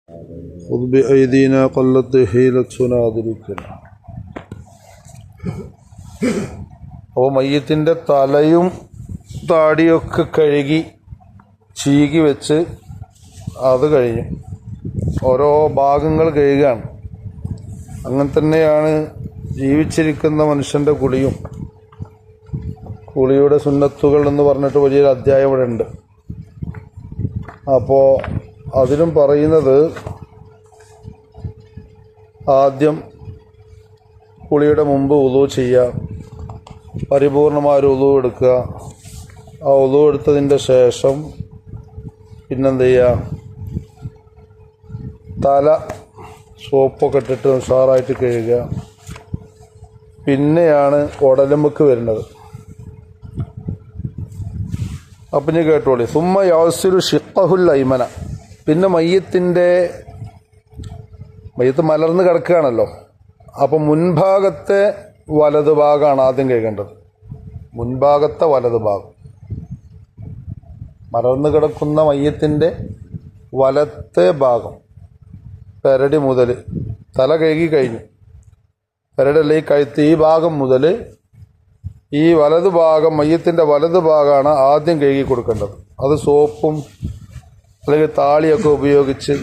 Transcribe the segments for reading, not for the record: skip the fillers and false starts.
خذ بأيدينا قلت حيلتنا ذلك. അപ്പോൾ മയ്യത്തിൻ്റെ തലയും താടിയൊക്കെ കഴുകി ചീകി വെച്ച് അത് കഴിഞ്ഞു. ഓരോ ഭാഗങ്ങൾ കഴുകുകയാണ്. അങ്ങനെ തന്നെയാണ് ജീവിച്ചിരിക്കുന്ന മനുഷ്യൻ്റെ കുളിയും. കുളിയുടെ സുന്നത്തുകൾ എന്ന് പറഞ്ഞിട്ട് വലിയൊരു അധ്യായം ഇവിടെ ഉണ്ട്. അപ്പോൾ അതിലും പറയുന്നത് ആദ്യം കുളിയുടെ മുമ്പ് വുളൂ ചെയ്യുക, പരിപൂർണമായ ഒരു വുളൂ എടുക്കുക. ആ വുളൂ എടുത്തതിൻ്റെ ശേഷം പിന്നെന്ത് ചെയ്യുക, തല സോപ്പൊക്കെ ഇട്ടിട്ട് ഉഷാറായിട്ട് കഴുകുക. പിന്നെയാണ് ഉടലുമ്പക്ക് വരുന്നത്. അപ്പം ഞാൻ കേട്ടോളി. സുമ്മ യൗസിലു ഷിഖഹുൽ ഐമന. പിന്നെ മയ്യത്ത് മലർന്ന് കിടക്കുകയാണല്ലോ. അപ്പം മുൻഭാഗത്തെ വലതു ഭാഗമാണ് ആദ്യം കഴുകേണ്ടത്. മുൻഭാഗത്തെ വലതു ഭാഗം, മലർന്ന് കിടക്കുന്ന മയ്യത്തിൻ്റെ വലത്തെ ഭാഗം, പെരടി മുതൽ തല കഴുകി കഴിഞ്ഞു, പെരടി അല്ലെങ്കിൽ കഴുത്ത്, ഈ ഭാഗം മുതൽ ഈ വലതു ഭാഗം, മയ്യത്തിൻ്റെ വലതു ഭാഗമാണ് ആദ്യം കഴുകി കൊടുക്കേണ്ടത്. അത് സോപ്പും അല്ലെങ്കിൽ താളിയൊക്കെ ഉപയോഗിച്ച്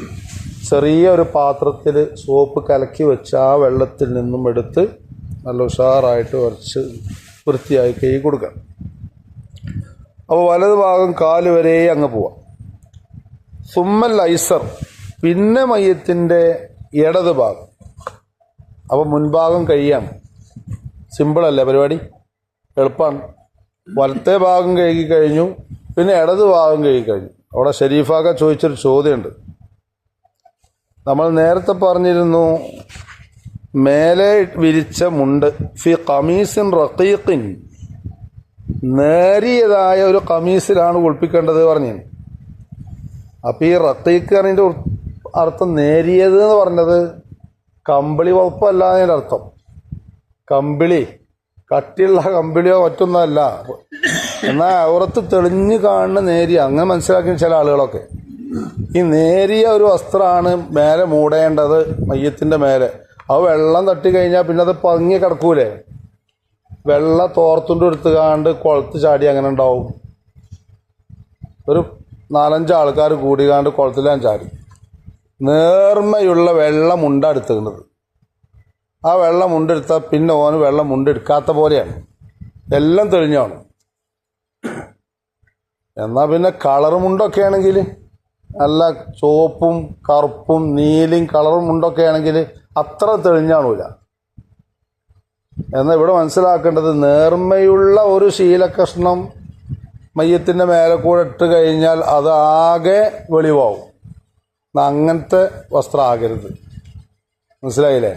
ചെറിയ ഒരു പാത്രത്തിൽ സോപ്പ് കലക്കി വെച്ച് ആ വെള്ളത്തിൽ നിന്നും എടുത്ത് നല്ല ഉഷാറായിട്ട് ഉരച്ച് വൃത്തിയായി കഴുകി കൊടുക്കുക. അപ്പോൾ വലതു ഭാഗം കാല് വരെ അങ്ങ് പോവാം. സുമ്മൽ ഐസർ, പിന്നെ മയ്യത്തിൻ്റെ ഇടത് ഭാഗം. അപ്പോൾ മുൻഭാഗം കഴിയാണ്. സിമ്പിളല്ലേ പരിപാടി, എളുപ്പമാണ്. വലത്തെ ഭാഗം കഴുകി കഴിഞ്ഞു, പിന്നെ ഇടത് ഭാഗം കഴുകി കഴിഞ്ഞു. അവിടെ ഷരീഫാക്ക ചോദിച്ചൊരു ചോദ്യമുണ്ട്. നമ്മൾ നേരത്തെ പറഞ്ഞിരുന്നു, മേലെ വിരിച്ച മുണ്ട് ഫി ഖമീസിൻ റഖീഖിൻ, നേരിയതായ ഒരു ഖമീസിലാണ് കുളിപ്പിക്കേണ്ടത് പറഞ്ഞു. അപ്പോൾ ഈ റഖീഖ് അതിൻ്റെ അർത്ഥം നേരിയത് എന്ന് പറഞ്ഞത് കമ്പിളി വകുപ്പല്ല അതിൻ്റെ അർത്ഥം. കമ്പിളി കട്ടിയുള്ള കമ്പിളിയോ മറ്റൊന്നല്ല. എന്നാൽ ഔറത്ത് തെളിഞ്ഞ് കാണുന്ന നേരിയ, അങ്ങനെ മനസ്സിലാക്കിയ ചില ആളുകളൊക്കെ. ഈ നേരിയ ഒരു വസ്ത്രമാണ് മേലെ മൂടേണ്ടത് മയ്യത്തിൻ്റെ മേലെ. അത് വെള്ളം തട്ടി കഴിഞ്ഞാൽ പിന്നെ അത് പങ്ങി കിടക്കൂലേ. വെള്ള തോർത്തുണ്ട് എടുത്തുകാണ്ട് കുളത്ത് ചാടി അങ്ങനെ ഉണ്ടാവും. ഒരു 4-5 ആൾക്കാർ കൂടികാണ്ട് കുളത്തിലാൻ ചാടി. നേർമയുള്ള വെള്ളം മുണ്ടെടുത്തുന്നത്. ആ വെള്ളം മുണ്ടെടുത്താൽ പിന്നെ ഓന് വെള്ളം മുണ്ടെടുക്കാത്ത പോലെയാണ്, എല്ലാം തെളിഞ്ഞാണ്. എന്നാൽ പിന്നെ കളർ മുണ്ടൊക്കെ ആണെങ്കിൽ, നല്ല ചുവപ്പും കറുപ്പും നീലയും കളറും മുണ്ടൊക്കെ ആണെങ്കിൽ അത്ര തെളിഞ്ഞാണൂല. എന്നാൽ ഇവിടെ മനസ്സിലാക്കേണ്ടത്, നേർമയുള്ള ഒരു ശീലകഷ്ണം മയ്യത്തിൻ്റെ മേലെ കൂടെ ഇട്ട് കഴിഞ്ഞാൽ അത് ആകെ വെളിവാവും. അങ്ങനത്തെ വസ്ത്രം ആകരുത്. മനസ്സിലായില്ലേ?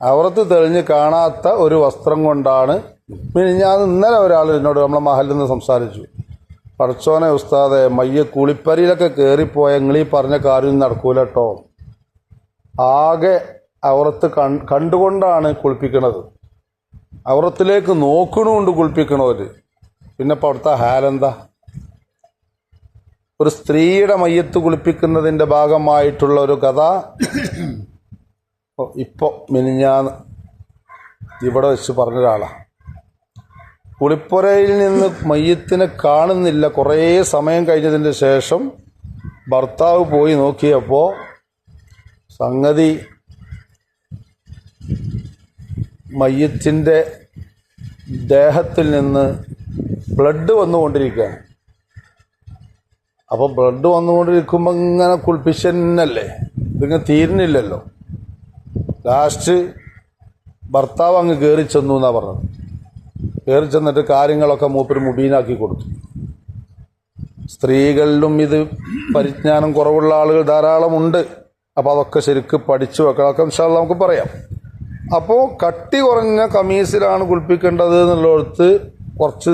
ഔറത്ത് തെളിഞ്ഞ് കാണാത്ത ഒരു വസ്ത്രം കൊണ്ടാണ്. പിന്നെ ഞാൻ ഇന്നലെ ഒരാൾ എന്നോട് നമ്മളെ മഹലിൽ നിന്ന് സംസാരിച്ചു, പടച്ചോനെ ഉസ്താദെ, കുളിപ്പരിയിലൊക്കെ കയറിപ്പോയ നിങ്ങളീ പറഞ്ഞ കാര്യം നടക്കൂല കേട്ടോ. ആകെ ഔറത്ത് കണ്ടുകൊണ്ടാണ് കുളിപ്പിക്കണത്, ഔറത്തിലേക്ക് നോക്കണുകൊണ്ട് കുളിപ്പിക്കണവർ. പിന്നെ ഇപ്പോൾ അവിടുത്തെ ഹാലെന്താ? ഒരു സ്ത്രീയുടെ മയ്യത്ത് കുളിപ്പിക്കുന്നതിൻ്റെ ഭാഗമായിട്ടുള്ള ഒരു കഥ ഇപ്പോൾ മിനിഞ്ഞാന്ന് ഇവിടെ വെച്ച് പറഞ്ഞൊരാളാണ്. കുളിപ്പുരയിൽ നിന്ന് മയ്യത്തിനെ കാണുന്നില്ല. കുറേ സമയം കഴിഞ്ഞതിന് ശേഷം ഭർത്താവ് പോയി നോക്കിയപ്പോൾ സംഗതി മയ്യത്തിൻ്റെ ദേഹത്തിൽ നിന്ന് ബ്ലഡ് വന്നുകൊണ്ടിരിക്കുകയാണ്. അപ്പോൾ ബ്ലഡ് വന്നുകൊണ്ടിരിക്കുമ്പോൾ ഇങ്ങനെ കുളിപ്പിച്ചല്ലേ, ഇതിങ്ങനെ തീരുന്നില്ലല്ലോ. ലാസ്റ്റ് ഭർത്താവ് അങ്ങ് കയറി ചെന്നു എന്നാണ് പറഞ്ഞത്. കയറി ചെന്നിട്ട് കാര്യങ്ങളൊക്കെ മൂപ്പര് മുബീനാക്കി കൊടുത്തു. സ്ത്രീകളിലും ഇത് പരിജ്ഞാനം കുറവുള്ള ആളുകൾ ധാരാളമുണ്ട്. അപ്പോൾ അതൊക്കെ ശരിക്ക് പഠിച്ചു വെക്കണം. അതൊക്കെ ഇൻഷാ അല്ലാഹ് നമുക്ക് പറയാം. അപ്പോൾ കട്ടി കുറഞ്ഞ കമീസിലാണ് കുളിപ്പിക്കേണ്ടത് എന്നുള്ളിടത്ത് കുറച്ച്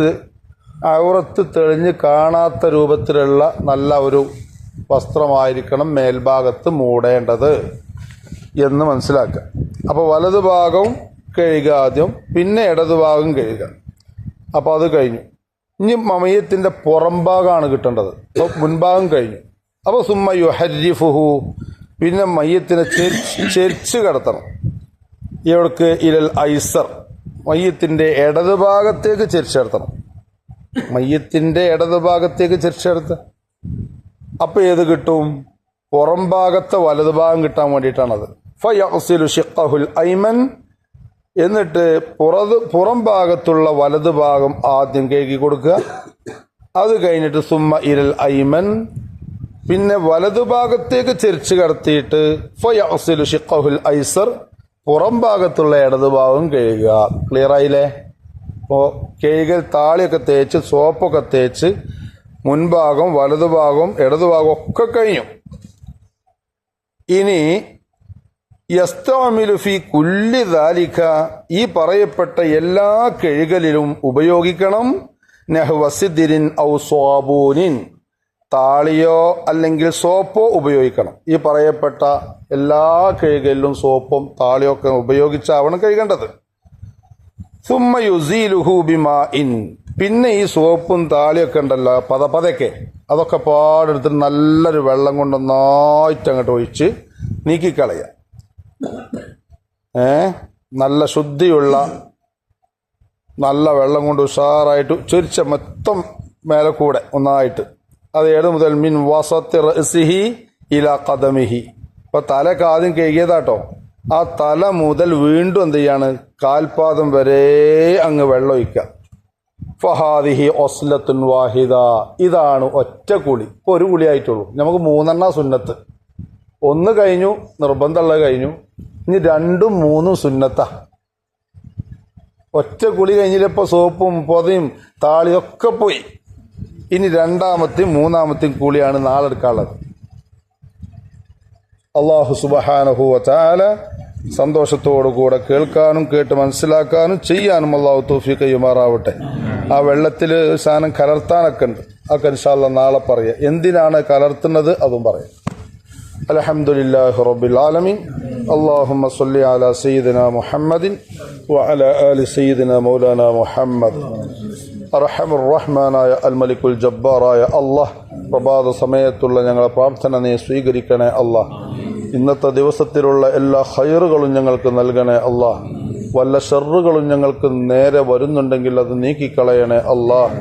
ഔറത്ത് തെളിഞ്ഞ് കാണാത്ത രൂപത്തിലുള്ള നല്ല ഒരു വസ്ത്രമായിരിക്കണം മേൽഭാഗത്ത് മൂടേണ്ടത് എന്ന് മനസ്സിലാക്കുക. അപ്പോൾ വലതു ഭാഗം കഴുകുക ആദ്യം, പിന്നെ ഇടതു ഭാഗം കഴുകുക. അപ്പോൾ അത് കഴിഞ്ഞു. ഇനി മയ്യത്തിൻ്റെ പുറം ഭാഗമാണ് കിട്ടേണ്ടത്. അപ്പോൾ മുൻഭാഗം കഴിഞ്ഞു. അപ്പോൾ സുമ്മ യുഹരിഫുഹു, പിന്നെ മയ്യത്തിനെ ചെരിച്ച് കിടത്തണം. എവിടേക്ക്? ഇലൽ ഐസർ, മയ്യത്തിൻ്റെ ഇടതുഭാഗത്തേക്ക് ചെരിച്ച് കിടത്തണം. മയ്യത്തിൻ്റെ ഇടതുഭാഗത്തേക്ക് ചെരിച്ച് കിടത്തുക. അപ്പം ഏത് കിട്ടും? പുറം ഭാഗത്തെ വലതുഭാഗം കിട്ടാൻ വേണ്ടിയിട്ടാണത്. ഫയഗ്സിലു ഷിഖ്ഖഹുൽ ഐമൻ, എന്നിട്ട് പുറം ഭാഗത്തുള്ള വലതുഭാഗം ആദ്യം കഴുകി കൊടുക്കുക. അത് കഴിഞ്ഞിട്ട് സുമ്മ ഇലൽ ഐമൻ, പിന്നെ വലതുഭാഗത്തേക്ക് ചെരിച്ച് കടത്തിയിട്ട് ഫയഗ്സിലു ഷിഖ്ഖഹുൽ ഐസർ, പുറം ഭാഗത്തുള്ള ഇടതുഭാഗം കഴുകുക. ക്ലിയർ ആയില്ലേ? അപ്പോൾ കഴുകൽ താളിയൊക്കെ തേച്ച് സോപ്പൊക്കെ തേച്ച് മുൻഭാഗം വലതുഭാഗം ഇടതുഭാഗം ഒക്കെ കഴിഞ്ഞു. ഇനി യസ്തഅമിലു ഫി കുല്ലി ദാലിക, ഈ പറയപ്പെട്ട എല്ലാ കഴുകലിലും ഉപയോഗിക്കണം നഹ്വ സിദ്രിൻ ഔ സ്വാബൂനിൻ, താളിയോ അല്ലെങ്കിൽ സോപ്പോ ഉപയോഗിക്കണം. ഈ പറയപ്പെട്ട എല്ലാ കഴുകലിലും സോപ്പും താളിയോ ഒക്കെ ഉപയോഗിച്ചാവണം കഴുകേണ്ടത്. സുമ്മ യുസീലുഹു ബിമാഇൻ, പിന്നെ ഈ സോപ്പും താളിയൊക്കെ ഉണ്ടല്ലോ പതക്കെ, അതൊക്കെ പാടെടുത്ത് നല്ലൊരു വെള്ളം കൊണ്ട് നന്നായിട്ട് അങ്ങോട്ട് ഒഴിച്ച് നീക്കിക്കളയുക. നല്ല ശുദ്ധിയുള്ള നല്ല വെള്ളം കൊണ്ട് ഉഷാറായിട്ട് ചൊരിച്ച മൊത്തം മേലെ കൂടെ ഒന്നായിട്ട്. അത് ഏത് മുതൽ മിൻ വസത്തി റഅ്സിഹി ഇലാ ഖദമിഹി. ഇപ്പൊ തലക്ക് ആദ്യം കഴുകിയതാട്ടോ. ആ തല മുതൽ വീണ്ടും എന്ത് ചെയ്യാണ്? കാൽപാദം വരെ അങ്ങ് വെള്ളം ഒഴിക്കുക. ഫഹാദിഹി ഒസ്ലത്തുൻ വാഹിദ, ഇതാണ് ഒറ്റ കുളി. ഇപ്പോൾ ഒരു കുളി ആയിട്ടുള്ളൂ. നമുക്ക് 3 സുന്നത്ത്. 1 കഴിഞ്ഞു, നിർബന്ധമുള്ളത് കഴിഞ്ഞു. ഇനി 2ഉം 3ഉം സുന്നത്താ. ഒറ്റ കുളി കഴിഞ്ഞില്ലപ്പോൾ സോപ്പും പൊതയും താളിയൊക്കെ പോയി. ഇനി 2ാമത്തെയും 3ാമത്തെയും കുളിയാണ് നാളെ എടുക്കാനുള്ളത്. അല്ലാഹു സുബ്ഹാനഹു വ തആല സന്തോഷത്തോടു കൂടെ കേൾക്കാനും കേട്ട് മനസ്സിലാക്കാനും ചെയ്യാനും അല്ലാഹു തൗഫീഖ് ചെയ്യുമാറാവട്ടെ. ആ വെള്ളത്തിൽ ഒരു സാധനം കലർത്താനൊക്കെ ഉണ്ട്. അതൊക്കെ ഇൻഷാ അല്ലാഹ് നാളെ പറയാം. എന്തിനാണ് കലർത്തുന്നത് അതും പറയാം. അൽഹംദുലില്ലാഹി റബ്ബിൽ ആലമീൻ. അല്ലാഹുമ്മ സ്വല്ലി അലാ സയ്യിദിനാ മുഹമ്മദിൻ വഅലാ ആലി സയ്യിദിനാ മൗലാനാ മുഹമ്മദ്. അർഹമുർ റഹ്മാനായ അൽ മലിക്കുൽ ജബ്ബാറായ അല്ലാഹ്, പ്രഭാത സമയത്തുള്ള ഞങ്ങളെ പ്രാർത്ഥന നീ സ്വീകരിക്കണേ അല്ലാഹ്. ഇന്നത്തെ ദിവസത്തിലുള്ള എല്ലാ ഖൈറുകളും ഞങ്ങൾക്ക് നൽകണേ അല്ലാഹ്. വല്ല ഷർറുകളും ഞങ്ങൾക്ക് നേരെ വരുന്നുണ്ടെങ്കിൽ അത് നീക്കിക്കളയണേ അല്ലാഹ്.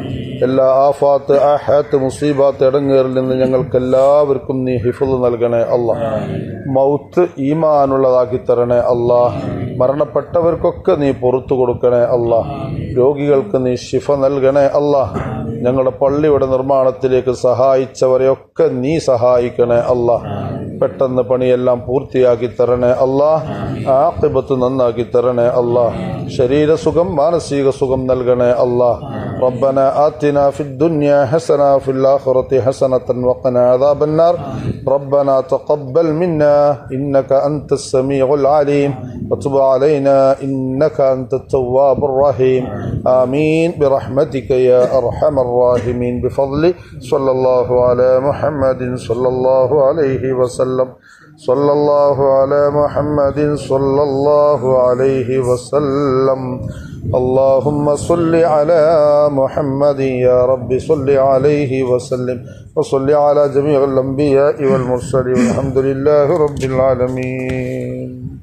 എല്ലാ ആഫാത്ത് ആഹാത്ത് മുസീബാത്ത് ഇടങ്ങേറിൽ നിന്ന് ഞങ്ങൾക്ക് എല്ലാവർക്കും നീ ഹിഫ്ള് നൽകണേ അല്ലാഹ്. മൗത്ത് ഈമാനുള്ളതാക്കി തരണേ അല്ലാഹ്. മരണപ്പെട്ടവർക്കൊക്കെ നീ പുറത്തു കൊടുക്കണേ അല്ലാഹ്. രോഗികൾക്ക് നീ ശിഫ നൽകണേ അല്ലാഹ്. ഞങ്ങളുടെ പള്ളിയുടെ നിർമ്മാണത്തിലേക്ക് സഹായിച്ചവരെയൊക്കെ നീ സഹായിക്കണേ അല്ലാഹ്. പെട്ടെന്ന് പണിയെല്ലാം പൂർത്തിയാക്കി തരണേ അല്ലാഹ്. ആഖിബത്ത് നന്നാക്കി തരണേ അല്ലാഹ്. ശരീരസുഖം മാനസിക സുഖം നൽകണേ അല്ലാഹ്. ربنا آتنا في الدنيا حسنة وفي الآخرة حسنة وقنا عذاب النار. ربنا تقبل منا إنك أنت السميع العليم وتب علينا إنك أنت التواب الرحيم. آمين برحمتك يا أرحم الراحمين. بفضل صلى الله على محمد صلى الله عليه وسلم. صلى الله على محمد صلى الله عليه وسلم. اللهم صل على محمد يا رب صل عليه وسلم وصل على جميع الأنبياء والمرسلين والحمد لله رب العالمين.